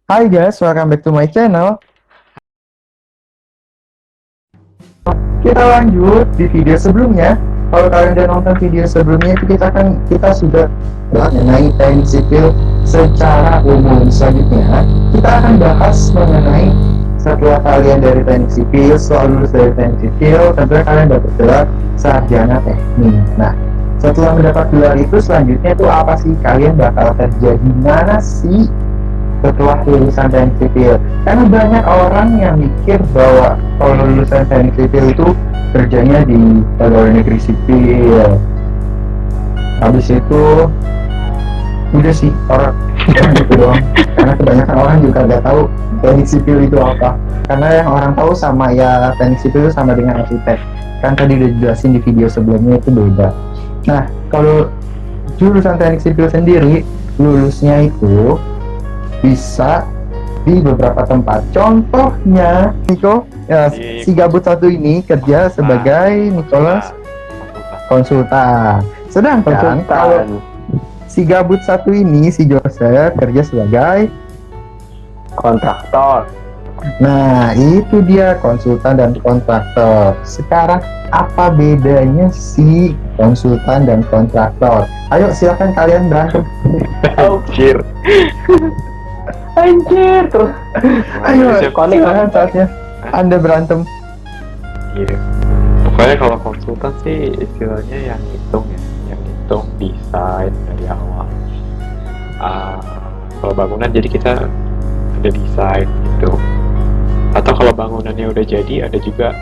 Hai guys, welcome back to my channel. Kita lanjut di video sebelumnya. Kalau kalian udah nonton video sebelumnya itu kita sudah mengenai teknik sipil secara umum. Selanjutnya kita akan bahas mengenai setelah kalian dari teknik sipil, setelah lulus dari teknik sipil, tentunya kalian dapat gelar sarjana teknik. Nah, setelah mendapat gelar itu selanjutnya itu apa sih? Kalian bakal kerja di mana sih setelah lulusan teknik sipil? Karena banyak orang yang mikir bahwa kalau lulusan teknik sipil itu kerjanya di pegawai negeri sipil. Habis itu udah sih orang gitu doang. Karena kebanyakan orang juga nggak tahu teknik sipil itu apa. Karena yang orang tahu sama ya teknik sipil itu sama dengan arsitek. Kan tadi udah jelasin di video sebelumnya itu beda. Nah, kalau jurusan teknik sipil sendiri lulusnya itu bisa di beberapa tempat. Contohnya Niko, ya, si Gabut satu ini kerja sebagai Nicholas konsultan. Sedangkan kalau si Gabut satu ini, si Joseph kerja sebagai kontraktor. Nah, itu dia konsultan dan kontraktor. Sekarang apa bedanya si konsultan dan kontraktor? Ayo silakan kalian berantem. Anjir. Anjir terus. Ayo, silakan saatnya Anda berantem. Iya. Pokoknya kalau konsultan sih istilahnya yang hitung ya, yang hitung desain dari awal. Kalau bangunan jadi kita ada desain gitu. Atau kalau bangunannya udah jadi ada juga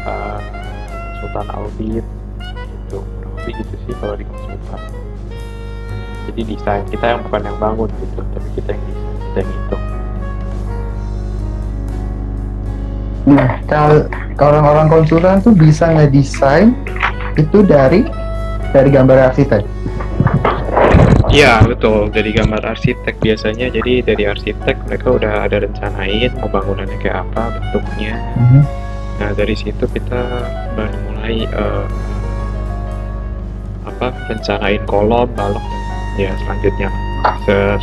konsultan audit gitu. Kurang lebih gitu sih kalau di konsultan. Jadi desain kita yang bukan yang bangun gitu, tapi kita yang desain, kita yang hitung. Nah, kalau orang konsultan tuh bisa ngedesain itu dari gambar arsitek. Iya betul, dari gambar arsitek biasanya. Jadi dari arsitek mereka udah ada rencanain mau bangunannya kayak apa bentuknya. Nah dari situ kita baru mulai rencanain kolom, balok, ya selanjutnya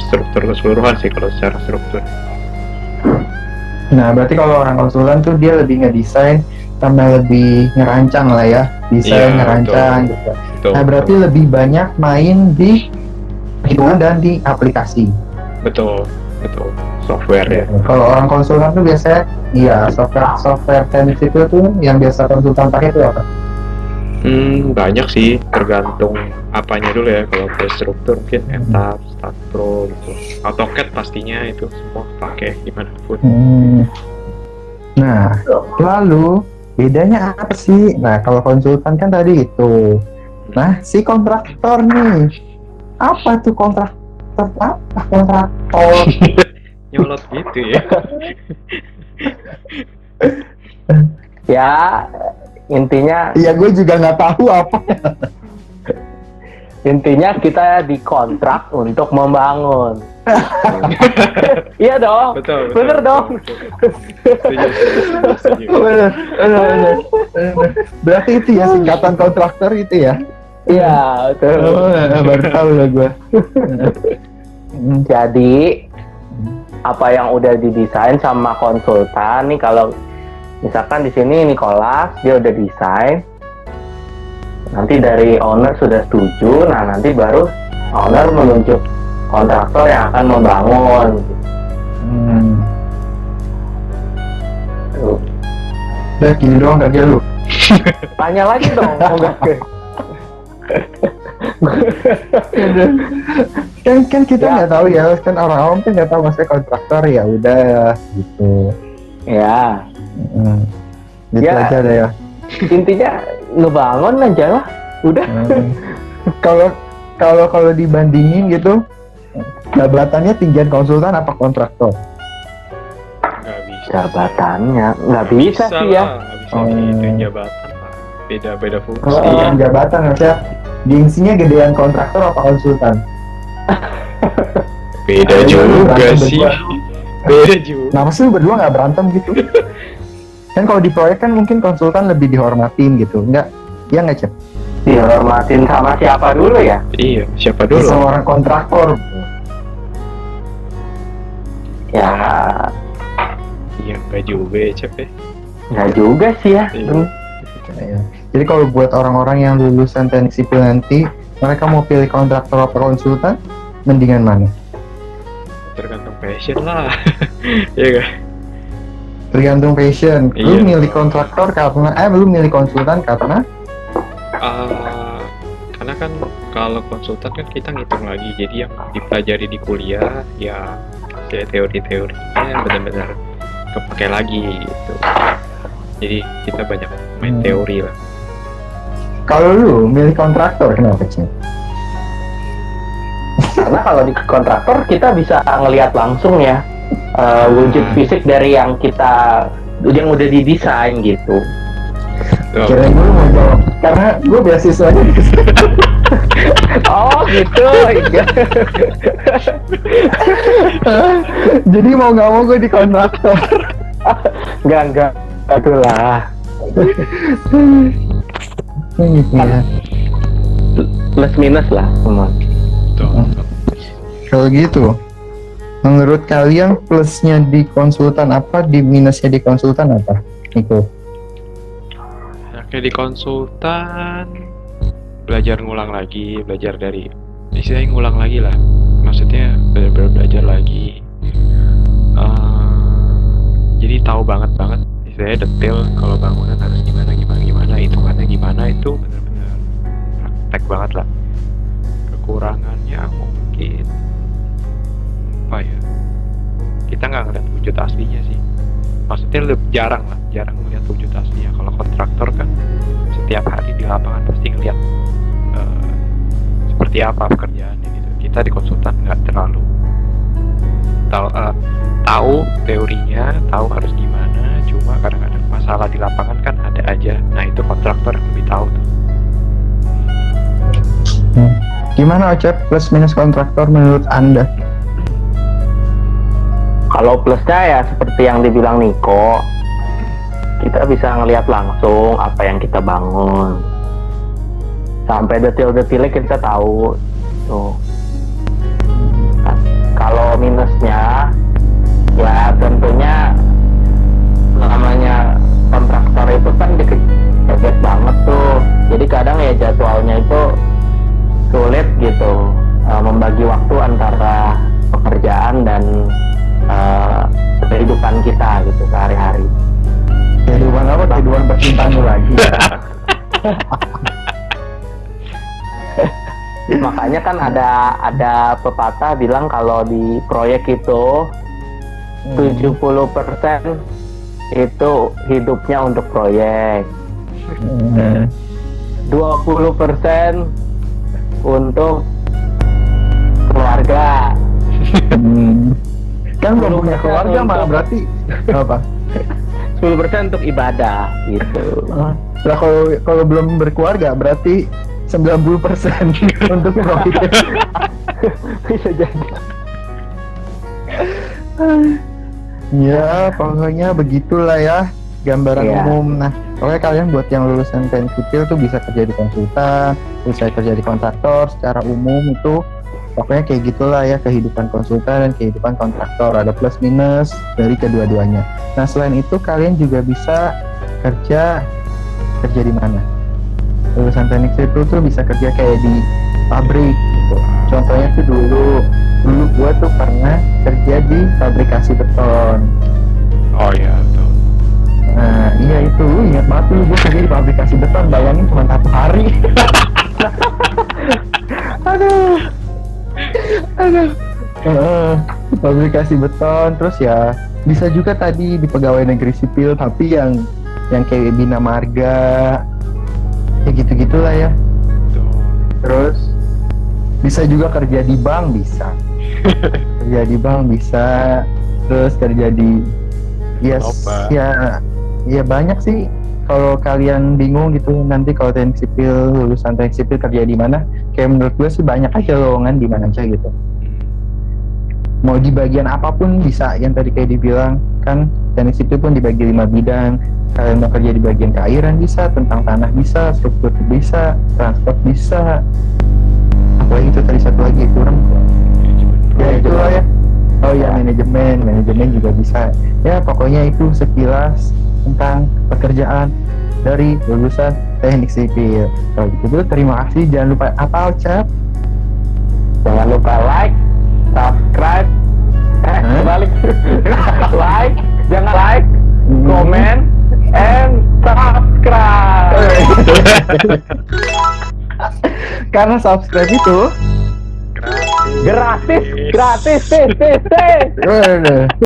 struktur keseluruhan sih kalau secara struktur. Nah, berarti kalau orang konsultan tuh dia lebih ngedesain sama lebih ngerancang lah ya, desain ngerancang gitu. Betul, nah, berarti lebih banyak main di hitungan dan di aplikasi. Betul, software ya. Kalau orang konsultan tuh biasanya, iya software teknik sipil tuh yang biasa konsultan pakai itu apa? Banyak sih, tergantung apanya dulu ya. Kalau ke struktur mungkin Etap, Statpro gitu. AutoCAD pastinya itu semua pakai dimanapun. Nah, lalu bedanya apa sih? Nah, kalau konsultan kan tadi itu. Nah, si kontraktor nih, apa tuh kontraktor? Apa kontraktor? Nyolot gitu ya. Ya intinya. Iya, gue juga nggak tahu apa. Intinya kita dikontrak untuk membangun. Iya dong. Betul. Bener dong. Setuju. Bener. Berarti itu ya singkatan kontraktor itu ya? Iya betul. Baru tahu lah gue. Jadi apa yang udah didesain sama konsultan nih, kalau misalkan di sini Nicholas dia udah desain, nanti dari owner sudah setuju, nah nanti baru owner menunjuk kontraktor yang akan membangun. Udah gini doang kerja lu. Tanya lagi dong. kan kita nggak tahu ya, kan orang awam kan nggak tahu maksudnya kontraktor, ya udah gitu. Ya. Gitu Ya. aja deh ya. Intinya ngebangun aja lah, udah. Kalau dibandingin gitu, jabatannya tinggian konsultan apa kontraktor? Nggak bisa. Jabatannya nggak bisa sih ya. Nggak bisa gitu jabatan lah. Beda fungsi. Kalau jabatan maksudnya gengsinya gedean kontraktor apa konsultan? Beda juga sih. Beda juga. Nah, pasti lu berdua nggak berantem gitu? Kan kalau di proyek kan mungkin konsultan lebih dihormatin gitu, nggak? Iya nggak, Cep? Dihormatin sama siapa dulu ya? Iya, siapa dulu? Sama orang kontraktor. Ya, Iya, enggak juga ya, Cep ya. nggak juga sih ya. Iya. Ya. Jadi kalau buat orang-orang yang lulusan teknik sipil nanti, mereka mau pilih kontraktor apa konsultan, mendingan mana? Tergantung passion lah. Iya kan? Tergantung passion. Lu Iya. milih kontraktor karena, lu milih konsultan karena? Karena kan kalau konsultan kan kita ngitung lagi, jadi yang dipelajari di kuliah ya kayak teori-teorinya benar-benar kepake lagi gitu. Jadi kita banyak main teori lah. Kalau lu milih kontraktor, kenapa sih? Karena kalau di kontraktor kita bisa ngelihat langsung ya wujud fisik dari yang udah didesain gitu. Tuh. Kirain gue mau jawab, karena gue beasiswanya di situ. Oh gitu. Iya. Jadi mau nggak mau gue di kontraktor. Enggak. Itulah. Iya. Plus minus lah semua. Tuh. Kalau gitu, menurut kalian plusnya di konsultan apa, di minusnya di konsultan apa? Niko. Nah, kayak di konsultan belajar ngulang lagi, belajar dari istilahnya ngulang lagi lah. Maksudnya benar-benar belajar lagi. Jadi tahu banget istilahnya detail kalau bangunan harus gimana, hitungannya gimana, itu benar-benar praktek banget lah. Kekurangannya mungkin apa ya? Kita nggak ngeliat wujud aslinya sih. Maksudnya lebih jarang melihat wujud aslinya. Kalau kontraktor kan setiap hari di lapangan pasti ngeliat seperti apa pekerjaannya gitu. Kita di konsultan nggak terlalu tahu teorinya, tahu harus gimana, cuma kadang-kadang masalah di lapangan kan ada aja. Nah itu kontraktor yang lebih tahu tuh. Gimana Ocep, plus minus kontraktor menurut Anda? Kalau plusnya ya seperti yang dibilang Niko, kita bisa ngelihat langsung apa yang kita bangun. Sampai detail-detailnya kita tahu. Tuh. Kalau minusnya, ya tentunya namanya kontraktor itu kan dikejar banget tuh. Jadi kadang ya jadwalnya itu sulit gitu, membagi waktu antara pekerjaan dan kehidupan kita gitu sehari-hari. Kehidupan apa? Kehidupan percintaan lu lagi. Makanya kan ada pepatah bilang kalau di proyek itu 70% itu hidupnya untuk proyek, 20% untuk keluarga. Kan belum punya keluarga malah berarti apa? 10% untuk ibadah gitu. Lah kalau belum berkeluarga berarti 90% untuk proyek. Bisa jadi. Ya, pokoknya begitulah ya gambaran Iya. umum. Nah, pokoknya kalian buat yang lulusan teknik sipil tuh bisa kerja di konsultan, bisa kerja di kontraktor. Secara umum itu pokoknya kayak gitulah ya kehidupan konsultan dan kehidupan kontraktor. Ada plus minus dari kedua-duanya. Nah, selain itu kalian juga bisa kerja di mana? Lulusan teknik sipil tuh bisa kerja kayak di pabrik gitu. Contohnya tuh dulu gua tuh pernah kerja di fabrikasi beton. Oh iya tuh. Nah iya itu, lu ingat banget tuh gua kerja di fabrikasi beton, bayangin cuma 1 hari. aduh fabrikasi beton. Terus ya bisa juga tadi di pegawai negeri sipil, tapi yang kayak Bina Marga ya gitu-gitulah ya. Tuh. Terus bisa juga kerja di bank, bisa kerja di bank bisa, terus kerja di Obat. ya banyak sih. Kalau kalian bingung gitu nanti kalau teknik sipil, lulusan teknik sipil kerja di mana, kayak menurut gue sih banyak aja lowongan di mana aja gitu. Mau di bagian apapun bisa, yang tadi kayak dibilang kan teknik sipil pun dibagi 5 bidang. Kalian mau kerja di bagian keairan bisa, tentang tanah bisa, struktur bisa, transport bisa. Apalagi itu tadi satu lagi kurang. Ya itulah ya. Oh iya, manajemen juga bisa. Ya pokoknya itu sekilas tentang pekerjaan dari lulusan teknik sipil. Kalau gitu terima kasih, jangan lupa apa Ucap? Jangan lupa like, subscribe, balik. Like, jangan like, comment, and subscribe. Karena subscribe itu Gratis.